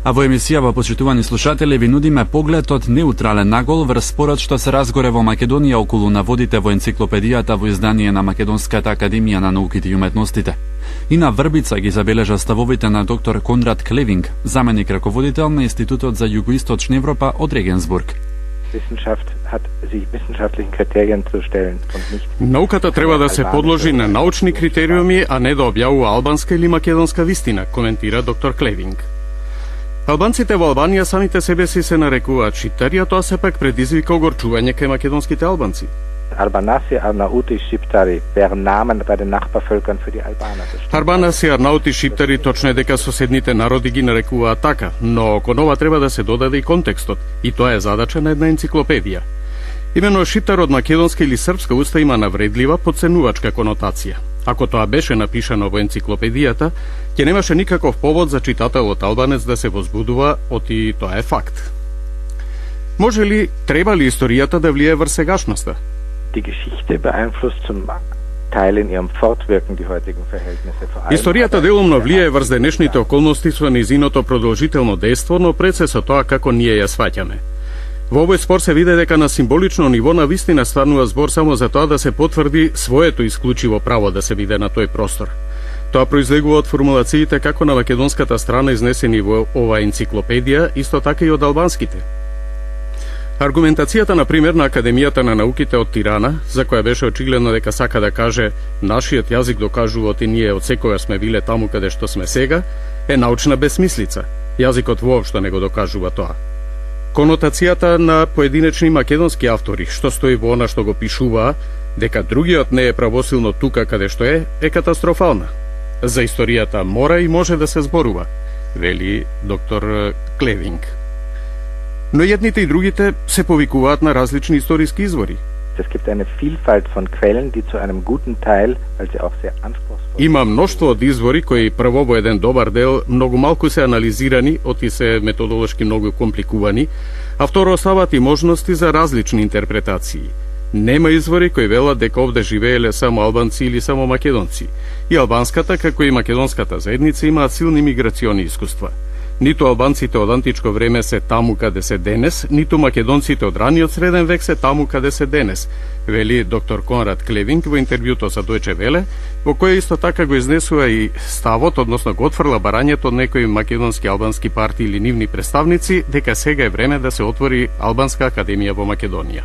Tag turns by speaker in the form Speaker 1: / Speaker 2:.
Speaker 1: А во емисијава, почитувани слушатели, ви нудиме поглед од неутрален нагол врз спорот што се разгоре во Македонија околу наводите во енциклопедијата во издание на Македонската академија на науките и уметностите. И на Врбица ги забележа ставовите на доктор Конрад Клевинг, заменик раководител на Институтот за Југоисточна Европа од Регенсбург.
Speaker 2: Науката треба да се подложи на научни критериуми, а не да објавува албанска или македонска вистина, коментира доктор Клевинг. Албанците во Албанија самите себе си се нарекуваат шиптари, а тоа сепак предизвика огорчување кај македонските албанци.
Speaker 3: Albanasi, Arnauti, Schiptari wären Namen bei den Nachbarvölkern für die Albaner.
Speaker 2: Арбанаси, Арнаути, Шиптари, точно е дека соседните народи ги нарекуваат така, но кон ова треба да се додаде и контекстот, и тоа е задача на една енциклопедија. Имено шиптар од македонска или српска уста има навредлива, подценувачка конотација. Ако тоа беше напишано во енциклопедијата, ќе немаше никаков повод за читателот албанец да се возбудува, оти тоа е факт. Може ли, треба ли историјата да влие врз сегашноста?
Speaker 3: Die Geschichte beeinflusst zum Teil in ihrem Fortwirken die heutigen Verhältnisse.
Speaker 2: Историјата делумно влијае врз денешните околности со низиното продолжително дејство, но пред се со тоа како ние ја сваќаме. Во овој спор се виде дека на символично ниво на вистина станува збор само за тоа да се потврди своето исклучиво право да се биде на тој простор. Тоа произлегува од формулациите како на македонската страна изнесени во оваа енциклопедија, исто така и од албанските. Аргументацијата, например, на Академијата на науките од Тирана, за која беше очигледно дека сака да каже нашиот јазик докажува оти ние од секогаш сме биле таму каде што сме сега, е научна бесмислица. Јазикот воопшто не го докажува тоа. Конотацијата на поединечни македонски автори, што стои во она што го пишуваа, дека другиот не е правосилно тука каде што е катастрофална. За историјата мора и може да се зборува, вели доктор Клевинг. Но едните и другите се повикуваат на различни историски извори.
Speaker 3: Es gibt eine Vielfalt von Quellen, die zu einem guten Teil, weil sie auch sehr anspruchsvoll.
Speaker 2: Има мноштво од извори кои прво во еден добар дел многу малку се анализирани, оти се методолошки многу компликувани, а второ остават и можности за различни интерпретации. Нема извори кои велат дека овде живееле само албанци или само македонци. И албанската, како и македонската заедница имаат силни миграциони искуства. Ниту албанците од античко време се таму каде се денес, ниту македонците од раниот среден век се таму каде се денес, вели доктор Конрад Клевинг во интервјуто за Дојче Веле, во кој исто така го изнесува и ставот, односно го отфрла барањето од некои македонски албански партии или нивни представници, дека сега е време да се отвори Албанска академија во Македонија.